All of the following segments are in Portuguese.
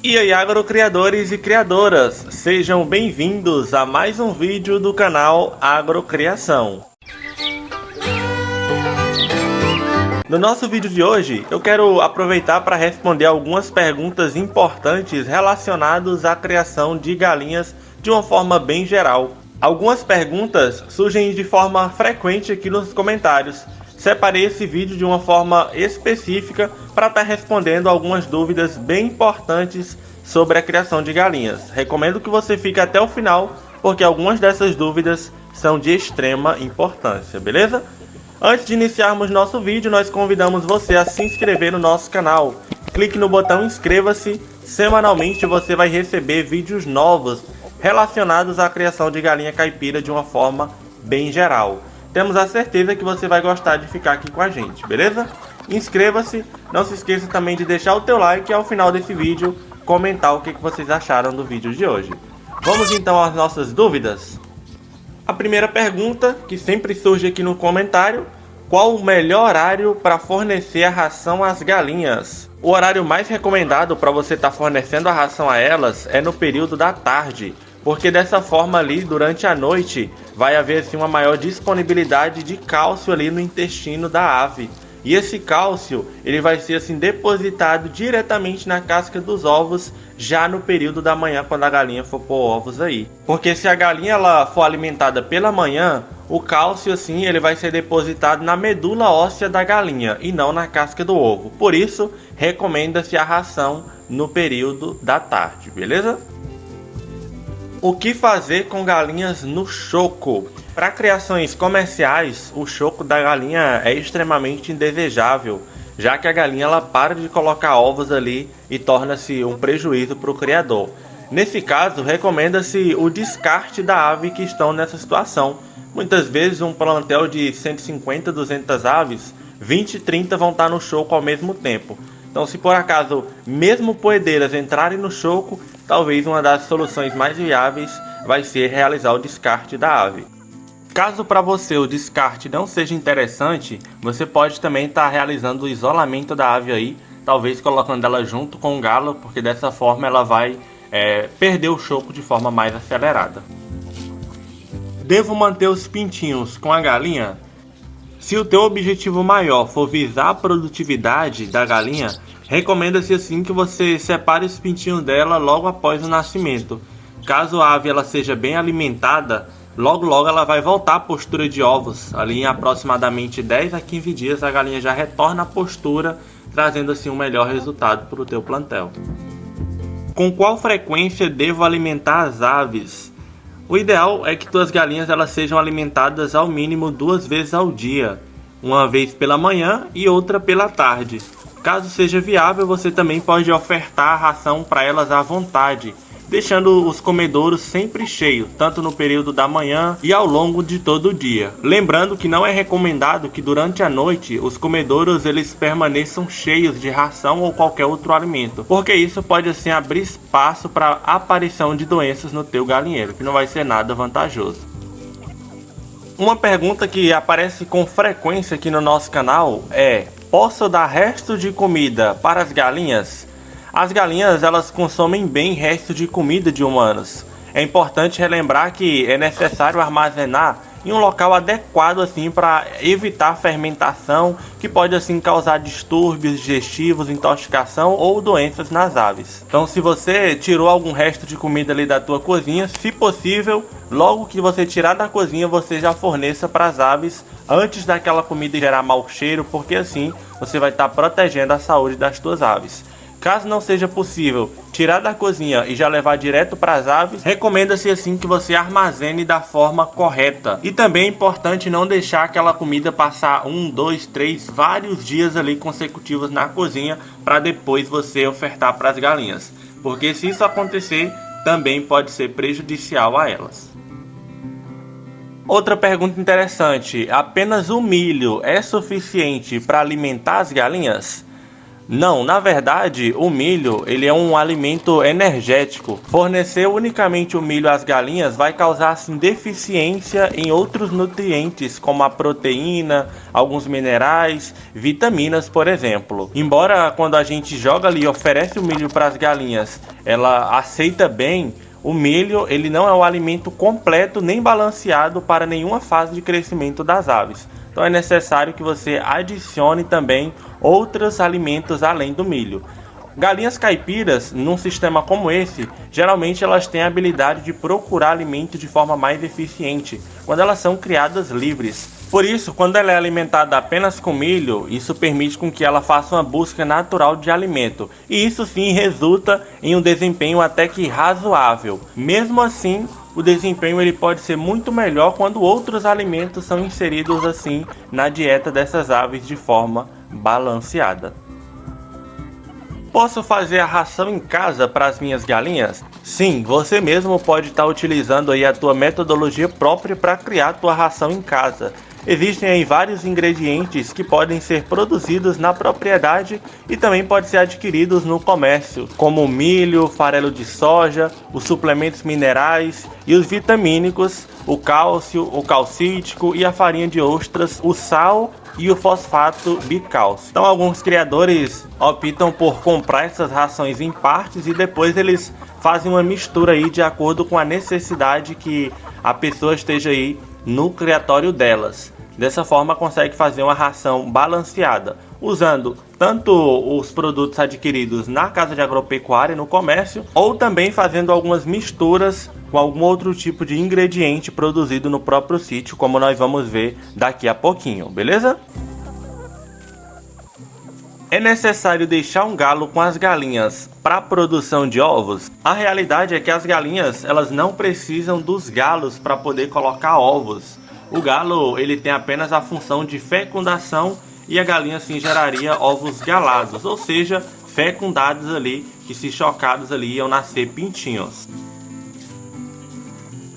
E aí, agrocriadores e criadoras, sejam bem-vindos a mais um vídeo do canal Agrocriação. No nosso vídeo de hoje, eu quero aproveitar para responder algumas perguntas importantes relacionadas à criação de galinhas de uma forma bem geral. Algumas perguntas surgem de forma frequente aqui nos comentários. Separei esse vídeo de uma forma específica para estar respondendo algumas dúvidas bem importantes sobre a criação de galinhas. Recomendo que você fique até o final, porque algumas dessas dúvidas são de extrema importância, beleza? Antes de iniciarmos nosso vídeo, nós convidamos você a se inscrever no nosso canal. Clique no botão inscreva-se. Semanalmente você vai receber vídeos novos relacionados à criação de galinha caipira de uma forma bem geral. Temos a certeza que você vai gostar de ficar aqui com a gente, beleza? Inscreva-se, não se esqueça também de deixar o teu like e ao final desse vídeo comentar o que vocês acharam do vídeo de hoje. Vamos então às nossas dúvidas? A primeira pergunta, que sempre surge aqui no comentário: qual o melhor horário para fornecer a ração às galinhas? O horário mais recomendado para você estar fornecendo a ração a elas é no período da tarde, porque dessa forma ali, durante a noite, vai haver assim uma maior disponibilidade de cálcio ali no intestino da ave. E esse cálcio, ele vai ser assim depositado diretamente na casca dos ovos já no período da manhã, quando a galinha for pôr ovos aí. Porque se a galinha ela for alimentada pela manhã, o cálcio assim ele vai ser depositado na medula óssea da galinha e não na casca do ovo. Por isso, recomenda-se a ração no período da tarde, beleza? O que fazer com galinhas no choco? Para criações comerciais, o choco da galinha é extremamente indesejável, já que a galinha ela para de colocar ovos ali e torna-se um prejuízo para o criador. Nesse caso, recomenda-se o descarte da ave que estão nessa situação. Muitas vezes um plantel de 150, 200 aves, 20, 30 vão estar no choco ao mesmo tempo. Então, se por acaso mesmo poedeiras entrarem no choco, talvez uma das soluções mais viáveis vai ser realizar o descarte da ave. Caso para você o descarte não seja interessante, você pode também estar realizando o isolamento da ave aí, talvez colocando ela junto com o galo, porque dessa forma ela vai perder o choco de forma mais acelerada. Devo manter os pintinhos com a galinha? Se o teu objetivo maior for visar a produtividade da galinha, recomenda-se assim que você separe os pintinhos dela logo após o nascimento. Caso a ave ela seja bem alimentada, logo ela vai voltar à postura de ovos. Ali em aproximadamente 10 a 15 dias a galinha já retorna à postura, trazendo assim um melhor resultado para o teu plantel. Com qual frequência devo alimentar as aves? O ideal é que tuas galinhas elas sejam alimentadas ao mínimo 2 vezes ao dia, uma vez pela manhã e outra pela tarde. Caso seja viável, você também pode ofertar a ração para elas à vontade, deixando os comedouros sempre cheios, tanto no período da manhã e ao longo de todo o dia. Lembrando que não é recomendado que durante a noite os comedouros eles permaneçam cheios de ração ou qualquer outro alimento, porque isso pode assim abrir espaço para a aparição de doenças no teu galinheiro, que não vai ser nada vantajoso. Uma pergunta que aparece com frequência aqui no nosso canal é: posso dar resto de comida para as galinhas? As galinhas elas consomem bem resto de comida de humanos. É importante relembrar que é necessário armazenar em um local adequado assim para evitar fermentação, que pode assim causar distúrbios digestivos, intoxicação ou doenças nas aves. Então, se você tirou algum resto de comida ali da tua cozinha, se possível, logo que você tirar da cozinha, você já forneça para as aves antes daquela comida gerar mau cheiro, porque assim você vai estar protegendo a saúde das tuas aves. Caso não seja possível tirar da cozinha e já levar direto para as aves, recomenda-se assim que você armazene da forma correta. E também é importante não deixar aquela comida passar 1, 2, 3, vários dias ali consecutivos na cozinha para depois você ofertar para as galinhas. Porque se isso acontecer, também pode ser prejudicial a elas. Outra pergunta interessante: apenas o milho é suficiente para alimentar as galinhas? Não, na verdade, o milho ele é um alimento energético. Fornecer unicamente o milho às galinhas vai causar assim, deficiência em outros nutrientes, como a proteína, alguns minerais, vitaminas, por exemplo. Embora quando a gente joga ali e oferece o milho para as galinhas, ela aceita bem, o milho ele não é um alimento completo nem balanceado para nenhuma fase de crescimento das aves. Então é necessário que você adicione também outros alimentos além do milho. Galinhas caipiras, num sistema como esse, geralmente elas têm a habilidade de procurar alimento de forma mais eficiente, quando elas são criadas livres. Por isso, quando ela é alimentada apenas com milho, isso permite com que ela faça uma busca natural de alimento. E isso sim resulta em um desempenho até que razoável. Mesmo assim, o desempenho ele pode ser muito melhor quando outros alimentos são inseridos assim na dieta dessas aves de forma balanceada. Posso fazer a ração em casa para as minhas galinhas? Sim, você mesmo pode estar utilizando aí a tua metodologia própria para criar a tua ração em casa. Existem aí vários ingredientes que podem ser produzidos na propriedade e também podem ser adquiridos no comércio, como o milho, farelo de soja, os suplementos minerais e os vitamínicos, o cálcio, o calcítico e a farinha de ostras, o sal e o fosfato bicálcio. Então alguns criadores optam por comprar essas rações em partes e depois eles fazem uma mistura aí de acordo com a necessidade que a pessoa esteja aí no criatório delas. Dessa forma consegue fazer uma ração balanceada, usando tanto os produtos adquiridos na casa de agropecuária, no comércio, ou também fazendo algumas misturas com algum outro tipo de ingrediente produzido no próprio sítio, como nós vamos ver daqui a pouquinho, beleza? É necessário deixar um galo com as galinhas para a produção de ovos? A realidade é que as galinhas elas não precisam dos galos para poder colocar ovos. O galo ele tem apenas a função de fecundação e a galinha assim geraria ovos galados, ou seja, fecundados ali, que se chocados ali iam nascer pintinhos.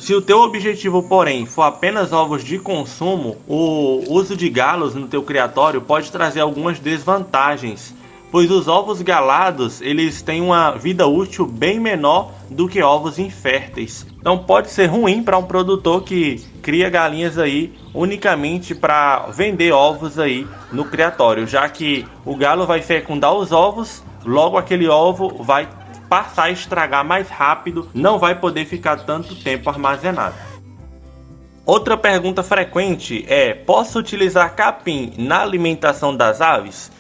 Se o teu objetivo, porém, for apenas ovos de consumo, o uso de galos no teu criatório pode trazer algumas desvantagens, pois os ovos galados eles têm uma vida útil bem menor do que ovos inférteis. Então pode ser ruim para um produtor que cria galinhas aí unicamente para vender ovos aí no criatório, já que o galo vai fecundar os ovos, logo aquele ovo vai passar a estragar mais rápido, não vai poder ficar tanto tempo armazenado. Outra pergunta frequente é: posso utilizar capim na alimentação das aves?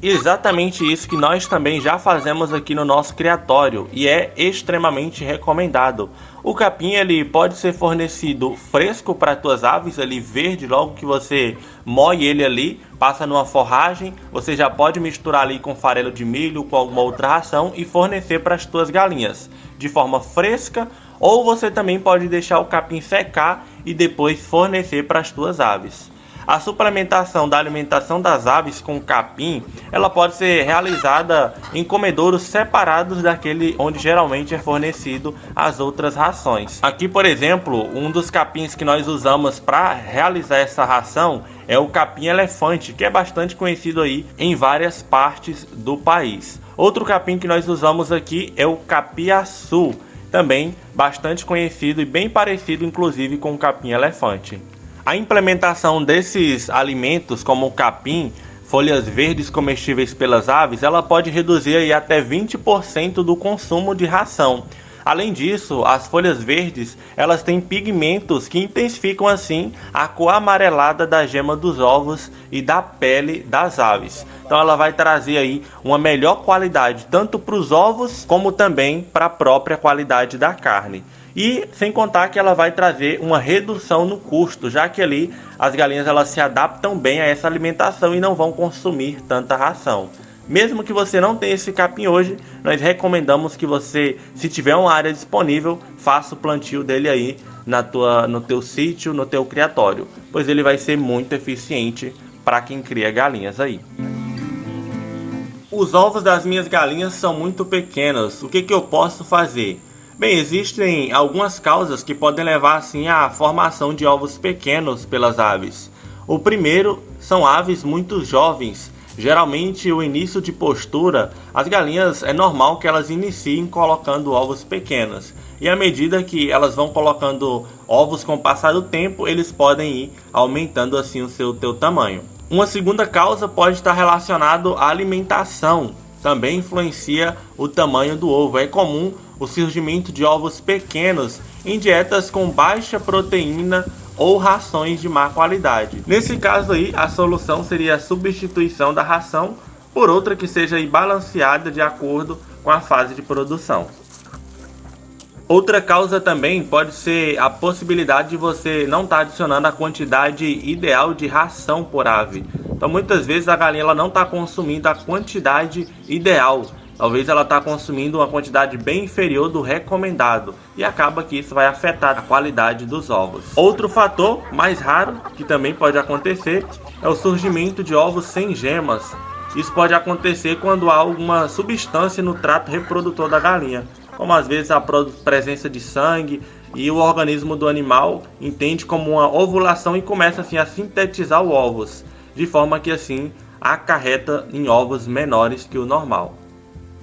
Exatamente isso que nós também já fazemos aqui no nosso criatório e é extremamente recomendado. O capim ele pode ser fornecido fresco para as tuas aves, ali verde, logo que você moe ele ali, passa numa forragem, você já pode misturar ali com farelo de milho, com alguma outra ração e fornecer para as tuas galinhas de forma fresca, ou você também pode deixar o capim secar e depois fornecer para as tuas aves. A suplementação da alimentação das aves com capim, ela pode ser realizada em comedouros separados daquele onde geralmente é fornecido as outras rações. Aqui, por exemplo, um dos capins que nós usamos para realizar essa ração é o capim elefante, que é bastante conhecido aí em várias partes do país. Outro capim que nós usamos aqui é o capiaçu, também bastante conhecido e bem parecido inclusive com o capim elefante. A implementação desses alimentos, como o capim, folhas verdes comestíveis pelas aves, ela pode reduzir aí até 20% do consumo de ração. Além disso, as folhas verdes, elas têm pigmentos que intensificam assim a cor amarelada da gema dos ovos e da pele das aves. Então ela vai trazer aí uma melhor qualidade tanto para os ovos como também para a própria qualidade da carne. E sem contar que ela vai trazer uma redução no custo, já que ali as galinhas elas se adaptam bem a essa alimentação e não vão consumir tanta ração. Mesmo que você não tenha esse capim hoje, nós recomendamos que você, se tiver uma área disponível, faça o plantio dele aí no teu sítio, no teu criatório, pois ele vai ser muito eficiente para quem cria galinhas aí. Os ovos das minhas galinhas são muito pequenos, o que eu posso fazer? Bem, existem algumas causas que podem levar assim à formação de ovos pequenos pelas aves. O primeiro são aves muito jovens, Geralmente o início de postura, as galinhas é normal que elas iniciem colocando ovos pequenos. E à medida que elas vão colocando ovos com o passar do tempo, eles podem ir aumentando assim o seu tamanho. Uma segunda causa pode estar relacionado à alimentação. Também influencia o tamanho do ovo. É comum o surgimento de ovos pequenos em dietas com baixa proteína ou rações de má qualidade. Nesse caso aí, a solução seria a substituição da ração por outra que seja balanceada de acordo com a fase de produção. Outra causa também pode ser a possibilidade de você não estar adicionando a quantidade ideal de ração por ave. Então muitas vezes a galinha ela não está consumindo a quantidade ideal. Talvez ela está consumindo uma quantidade bem inferior do recomendado e acaba que isso vai afetar a qualidade dos ovos. Outro fator mais raro que também pode acontecer é o surgimento de ovos sem gemas. Isso pode acontecer quando há alguma substância no trato reprodutor da galinha, como às vezes a presença de sangue, e o organismo do animal entende como uma ovulação e começa assim a sintetizar os ovos, de forma que assim acarreta em ovos menores que o normal.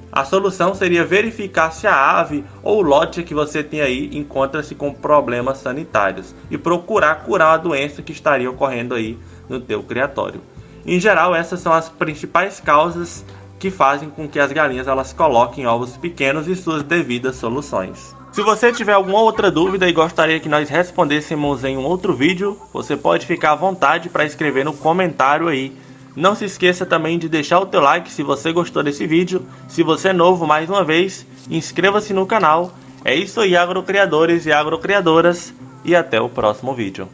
A solução seria verificar se a ave ou o lote que você tem aí encontra-se com problemas sanitários e procurar curar a doença que estaria ocorrendo aí no teu criatório. Em geral, essas são as principais causas que fazem com que as galinhas elas coloquem ovos pequenos e suas devidas soluções. Se você tiver alguma outra dúvida e gostaria que nós respondêssemos em um outro vídeo, você pode ficar à vontade para escrever no comentário aí. Não se esqueça também de deixar o teu like se você gostou desse vídeo. Se você é novo, mais uma vez, inscreva-se no canal. É isso aí, agrocriadores e agrocriadoras, e até o próximo vídeo.